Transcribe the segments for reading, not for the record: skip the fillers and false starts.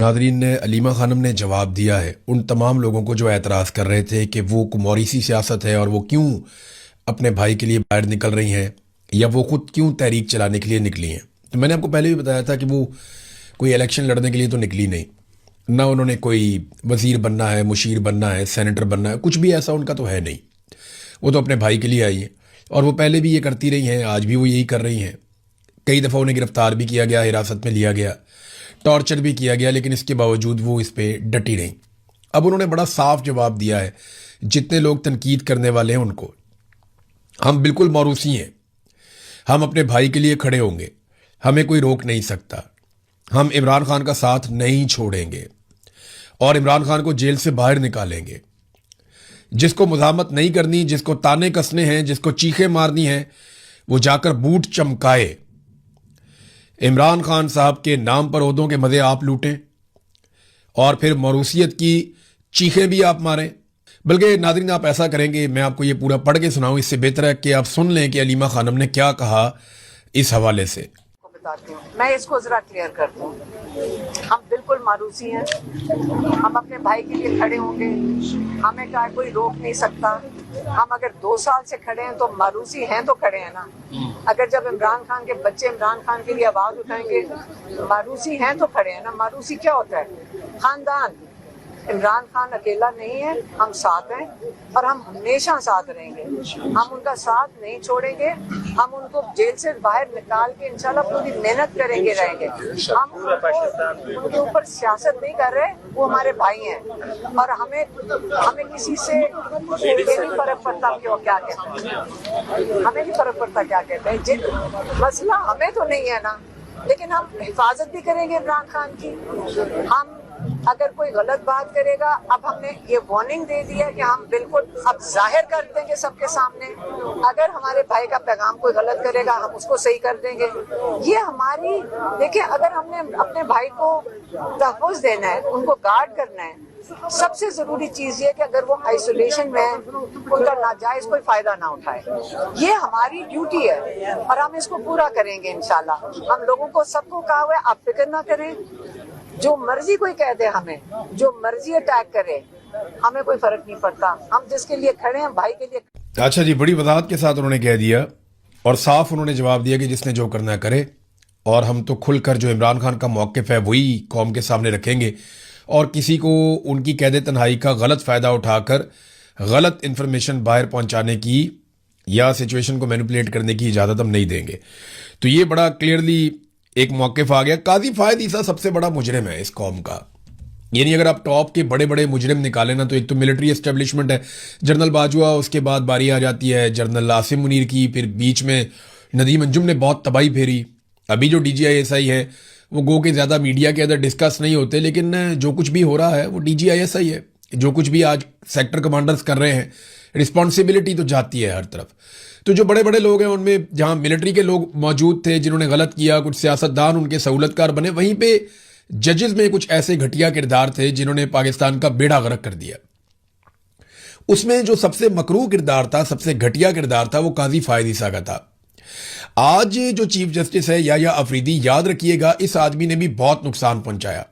ناظرین نے علیمہ خانم نے جواب دیا ہے ان تمام لوگوں کو جو اعتراض کر رہے تھے کہ وہ موریثی سیاست ہے اور وہ کیوں اپنے بھائی کے لیے باہر نکل رہی ہیں یا وہ خود کیوں تحریک چلانے کے لیے نکلی ہیں. تو میں نے آپ کو پہلے بھی بتایا تھا کہ وہ کوئی الیکشن لڑنے کے لیے تو نکلی نہیں، نہ انہوں نے کوئی وزیر بننا ہے، مشیر بننا ہے، سینیٹر بننا ہے، کچھ بھی ایسا ان کا تو ہے نہیں. وہ تو اپنے بھائی کے لیے آئی ہیں اور وہ پہلے بھی یہ کرتی رہی ہیں، آج بھی وہ یہی کر رہی ہیں. کئی دفعہ انہیں گرفتار بھی کیا گیا، حراست میں لیا گیا، ٹارچر بھی کیا گیا، لیکن اس کے باوجود وہ اس پہ ڈٹی رہیں. اب انہوں نے بڑا صاف جواب دیا ہے جتنے لوگ تنقید کرنے والے ہیں ان کو. ہم بالکل موروثی ہیں، ہم اپنے بھائی کے لیے کھڑے ہوں گے، ہمیں کوئی روک نہیں سکتا، ہم عمران خان کا ساتھ نہیں چھوڑیں گے اور عمران خان کو جیل سے باہر نکالیں گے. جس کو مزاحمت نہیں کرنی، جس کو تانے کسنے ہیں، جس کو چیخیں مارنی ہیں، وہ جا کر بوٹ چمکائے. عمران خان صاحب کے نام پر عہدوں کے مزے آپ لوٹیں اور پھر موروثیت کی چیخیں بھی آپ ماریں. بلکہ ناظرین آپ ایسا کریں گے، میں آپ کو یہ پورا پڑھ کے سناؤں، اس سے بہتر ہے کہ آپ سن لیں کہ علیمہ خانم نے کیا کہا اس حوالے سے. میں اس کو ذرا کلیئر کرتا ہوں. ہم بالکل ماروثی ہیں، ہم اپنے بھائی کے لیے کھڑے ہوں گے، ہمیں کوئی روک نہیں سکتا. ہم اگر 2 سال سے کھڑے ہیں تو ماروثی ہیں تو کھڑے ہیں نا. اگر جب عمران خان کے بچے عمران خان کے لیے آواز اٹھائیں گے، ماروثی ہیں تو کھڑے ہیں نا. ماروثی کیا ہوتا ہے؟ خاندان. عمران خان اکیلا نہیں ہے، ہم ساتھ ہیں اور ہم ہمیشہ ساتھ رہیں گے. ہم ان کا ساتھ نہیں چھوڑیں گے. ہم ان کو جیل سے باہر نکال کے انشاءاللہ پوری محنت کریں گے، رہیں گے. ہم ان کے اوپر سیاست نہیں کر رہے، وہ ہمارے بھائی ہیں اور ہمیں کسی سے یہ نہیں فرق پڑتا کہ وہ کیا کہتے ہیں. ہمیں نہیں فرق پڑتا کیا کہتے ہیں. مسئلہ ہمیں تو نہیں ہے نا، لیکن ہم حفاظت بھی کریں گے عمران خان کی. ہم اگر کوئی غلط بات کرے گا، اب ہم نے یہ وارننگ دے دی ہے کہ ہم بالکل اب ظاہر کر دیں گے سب کے سامنے. اگر ہمارے بھائی کا پیغام کوئی غلط کرے گا، ہم اس کو صحیح کر دیں گے. یہ ہماری دیکھیں، اگر ہم نے اپنے بھائی کو تحفظ دینا ہے، ان کو گارڈ کرنا ہے، سب سے ضروری چیز یہ کہ اگر وہ آئسولیشن میں ان کا ناجائز کوئی فائدہ نہ اٹھائے. یہ ہماری ڈیوٹی ہے اور ہم اس کو پورا کریں گے انشاءاللہ. ہم لوگوں کو سب کو کہا ہوا ہے آپ فکر نہ کریں، جو مرضی کوئی کہہ دے، ہمیں جو مرضی اٹیک کرے، ہمیں کوئی فرق نہیں پڑتا. ہم جس کے لیے کھڑے ہیں، بھائی کے لیے. اچھا جی، بڑی وضاحت کے ساتھ انہوں نے کہہ دیا اور صاف انہوں نے جواب دیا کہ جس نے جو کرنا کرے، اور ہم تو کھل کر جو عمران خان کا موقف ہے وہی قوم کے سامنے رکھیں گے اور کسی کو ان کی قید تنہائی کا غلط فائدہ اٹھا کر غلط انفارمیشن باہر پہنچانے کی یا سچویشن کو مینیپولیٹ کرنے کی اجازت ہم نہیں دیں گے. تو یہ بڑا کلیئرلی ایک موقف آ گیا. قاضی فائد عیسیٰ سب سے بڑا مجرم ہے اس قوم کا. یعنی اگر آپ ٹاپ کے بڑے بڑے مجرم نکالیں نا، تو ایک تو ملٹری اسٹیبلشمنٹ ہے، جنرل باجوہ، اس کے بعد باری آ جاتی ہے جنرل عاصم منیر کی، پھر بیچ میں ندیم انجم نے بہت تباہی پھیری. ابھی جو D G I S I ہے وہ گو کہ زیادہ میڈیا کے اندر ڈسکس نہیں ہوتے، لیکن جو کچھ بھی ہو رہا ہے وہ D G I S I ہے. جو کچھ بھی آج سیکٹر کمانڈرز کر رہے ہیں، رسپانسبلٹی تو جاتی ہے ہر طرف. تو جو بڑے بڑے لوگ ہیں ان میں جہاں ملٹری کے لوگ موجود تھے جنہوں نے غلط کیا، کچھ سیاستدان ان کے سہولت کار بنے، وہیں پہ ججز میں کچھ ایسے گھٹیا کردار تھے جنہوں نے پاکستان کا بیڑا غرق کر دیا. اس میں جو سب سے مکروہ کردار تھا، سب سے گھٹیا کردار تھا، وہ قاضی فائد عیسیٰ کا تھا. آج جو چیف جسٹس ہے یا افریدی، یاد رکھیے گا اس آدمی نے بھی بہت نقصان پہنچایا.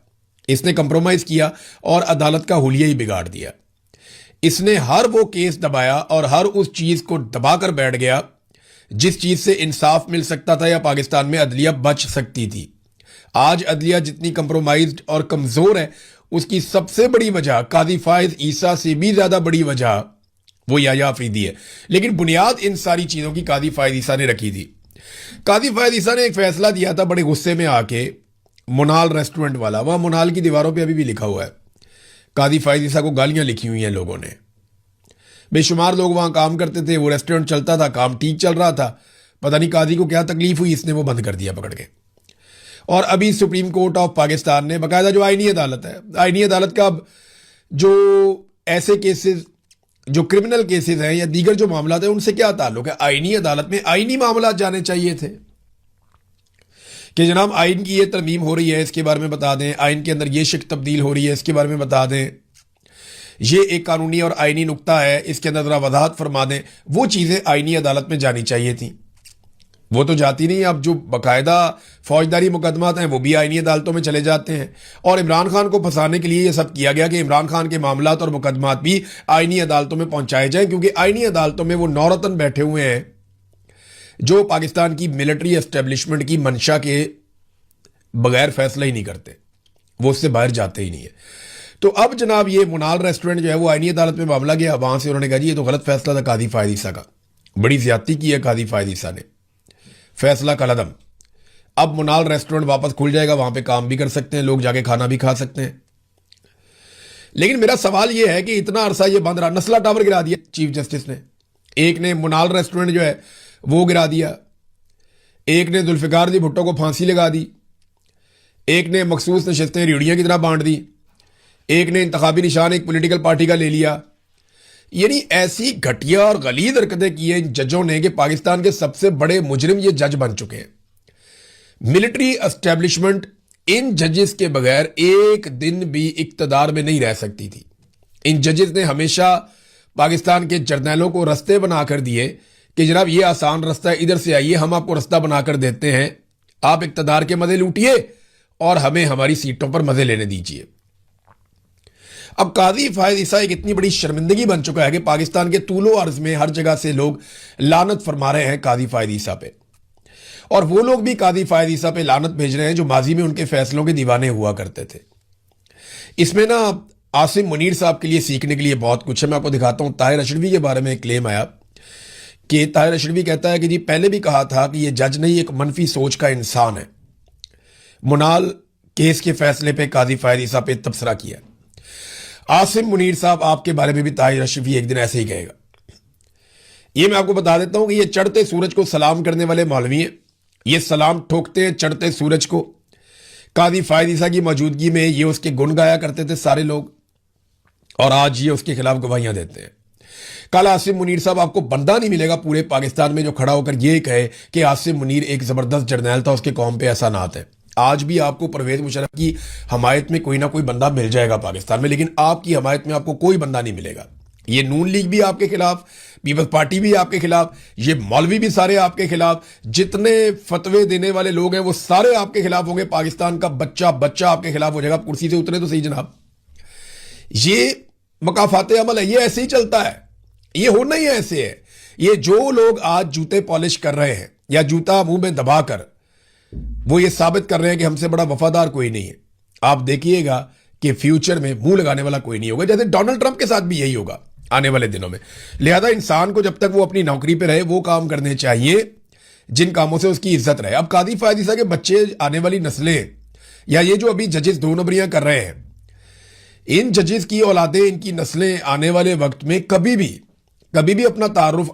اس نے کمپرومائز کیا اور عدالت کا حلیہ ہی بگاڑ دیا. اس نے ہر وہ کیس دبایا اور ہر اس چیز کو دبا کر بیٹھ گیا جس چیز سے انصاف مل سکتا تھا یا پاکستان میں عدلیہ بچ سکتی تھی. آج عدلیہ جتنی کمپرومائزڈ اور کمزور ہے، اس کی سب سے بڑی وجہ، قاضی فائد عیسیٰ سے بھی زیادہ بڑی وجہ، وہ یحییٰ افریدی ہے. لیکن بنیاد ان ساری چیزوں کی قاضی فائد عیسیٰ نے رکھی تھی. قاضی فائد عیسیٰ نے ایک فیصلہ دیا تھا بڑے غصے میں آ کے، منال ریسٹورنٹ والا. وہاں منال کی دیواروں پہ ابھی بھی لکھا ہوا ہے، قاضی فائد عیسیٰ کو گالیاں لکھی ہوئی ہیں لوگوں نے. بے شمار لوگ وہاں کام کرتے تھے، وہ ریسٹورنٹ چلتا تھا، کام ٹھیک چل رہا تھا. پتہ نہیں قاضی کو کیا تکلیف ہوئی، اس نے وہ بند کر دیا پکڑ کے. اور ابھی سپریم کورٹ آف پاکستان نے باقاعدہ، جو آئینی عدالت ہے، آئینی عدالت کا اب جو ایسے کیسز، جو کرمنل کیسز ہیں یا دیگر جو معاملات ہیں، ان سے کیا تعلق ہے؟ آئینی عدالت میں آئینی معاملات جانے چاہیے تھے کہ جناب آئین کی یہ ترمیم ہو رہی ہے، اس کے بارے میں بتا دیں. آئین کے اندر یہ شق تبدیل ہو رہی ہے، اس کے بارے میں بتا دیں. یہ ایک قانونی اور آئینی نقطہ ہے، اس کے اندر ذرا وضاحت فرما دیں. وہ چیزیں آئینی عدالت میں جانی چاہیے تھیں. وہ تو جاتی نہیں. اب جو باقاعدہ فوجداری مقدمات ہیں وہ بھی آئینی عدالتوں میں چلے جاتے ہیں, اور عمران خان کو پھنسانے کے لیے یہ سب کیا گیا کہ عمران خان کے معاملات اور مقدمات بھی آئینی عدالتوں میں پہنچائے جائیں, کیونکہ آئینی عدالتوں میں وہ نورتن بیٹھے ہوئے ہیں جو پاکستان کی ملٹری اسٹیبلشمنٹ کی منشا کے بغیر فیصلہ ہی نہیں کرتے, وہ اس سے باہر جاتے ہی نہیں ہیں. تو اب جناب یہ منال ریسٹورنٹ جو ہے وہ آئینی عدالت میں معاملہ گیا, وہاں سے انہوں نے کہا جی یہ تو غلط فیصلہ تھا قاضی فائد عیسیٰ کا, بڑی زیادتی کی ہے قاضی فائد عیسیٰ نے, فیصلہ کالعدم. اب منال ریسٹورنٹ واپس کھل جائے گا, وہاں پہ کام بھی کر سکتے ہیں لوگ, جا کے کھانا بھی کھا سکتے ہیں. لیکن میرا سوال یہ ہے کہ اتنا عرصہ یہ بند رہا, نسلہ ٹاور گرا دیا چیف جسٹس نے, ایک نے منال ریسٹورنٹ جو ہے وہ گرا دیا, ایک نے ذوالفقار دی بھٹو کو پھانسی لگا دی, ایک نے مخصوص نشستیں ریڑیاں کی طرح بانٹ دی, ایک نے انتخابی نشان ایک پولیٹیکل پارٹی کا لے لیا. یعنی ایسی گھٹیا اور غلیظ حرکتیں کی ہیں ان ججوں نے کہ پاکستان کے سب سے بڑے مجرم یہ جج بن چکے ہیں. ملٹری اسٹیبلشمنٹ ان ججز کے بغیر ایک دن بھی اقتدار میں نہیں رہ سکتی تھی. ان ججز نے ہمیشہ پاکستان کے جرنیلوں کو رستے بنا کر دیے کہ جناب یہ آسان رستہ ہے, ادھر سے آئیے, ہم آپ کو رستہ بنا کر دیتے ہیں, آپ اقتدار کے مزے لوٹیے اور ہمیں ہماری سیٹوں پر مزے لینے دیجیے. اب قاضی فائد عیسیٰ ایک اتنی بڑی شرمندگی بن چکا ہے کہ پاکستان کے طول و عرض میں ہر جگہ سے لوگ لعنت فرما رہے ہیں قاضی فائد عیسیٰ پہ, اور وہ لوگ بھی قاضی فائد عیسیٰ پہ لعنت بھیج رہے ہیں جو ماضی میں ان کے فیصلوں کے دیوانے ہوا کرتے تھے. اس میں نا عاصم منیر صاحب کے لیے سیکھنے کے لیے بہت کچھ ہے. میں آپ کو دکھاتا ہوں. طاہر اشرفی کے بارے میں ایک کلیم آیا کہ طاہر اشرفی کہتا ہے کہ جی پہلے بھی کہا تھا کہ یہ جج نہیں ایک منفی سوچ کا انسان ہے. منال کیس کے فیصلے پہ قاضی فائد عیسیٰ پہ تبصرہ کیا. عاصم منیر صاحب آپ کے بارے میں بھی طاہر اشرفی ایک دن ایسے ہی کہے گا. یہ میں آپ کو بتا دیتا ہوں کہ یہ چڑھتے سورج کو سلام کرنے والے مولوی ہیں, یہ سلام ٹھوکتے ہیں چڑھتے سورج کو. قاضی فائد عیسیٰ کی موجودگی میں یہ اس کے گن گایا کرتے تھے سارے لوگ, اور آج یہ اس کے خلاف گواہیاں دیتے ہیں. کل عاصم منیر صاحب آپ کو بندہ نہیں ملے گا پورے پاکستان میں جو کھڑا ہو کر یہ کہے کہ عاصم منیر ایک زبردست جرنیل تھا, اس کے قوم پہ احسانات ہیں. آج بھی آپ کو پرویز مشرف کی حمایت میں کوئی نہ کوئی بندہ مل جائے گا پاکستان میں, لیکن آپ کی حمایت میں آپ کو کوئی بندہ نہیں ملے گا. یہ نون لیگ بھی آپ کے خلاف, پیپلز پارٹی بھی آپ کے خلاف, یہ مولوی بھی سارے آپ کے خلاف, جتنے فتوے دینے والے لوگ ہیں وہ سارے آپ کے خلاف ہوں گے. پاکستان کا بچہ آپ کے خلاف ہو جائے گا. کرسی سے اترے تو صحیح جناب. یہ مقافات عمل ہے, یہ ایسے ہی چلتا ہے, یہ ہونا ہی ایسے ہے. یہ جو لوگ آج جوتے پالش کر رہے ہیں یا جوتا منہ میں دبا کر وہ یہ ثابت کر رہے ہیں کہ ہم سے بڑا وفادار کوئی نہیں ہے, آپ دیکھیے گا کہ فیوچر میں منہ لگانے والا کوئی نہیں ہوگا. جیسے ڈونلڈ ٹرمپ کے ساتھ بھی یہی ہوگا آنے والے دنوں میں. لہذا انسان کو جب تک وہ اپنی نوکری پہ رہے وہ کام کرنے چاہیے جن کاموں سے اس کی عزت رہے. اب قاضی فائد عیسیٰ کے بچے, آنے والی نسلیں, یا یہ جو ابھی ججز دو نمبریاں کر رہے ہیں, ان ججز کی اولادیں, ان کی نسلیں آنے والے وقت میں کبھی بھی اپنا تعارف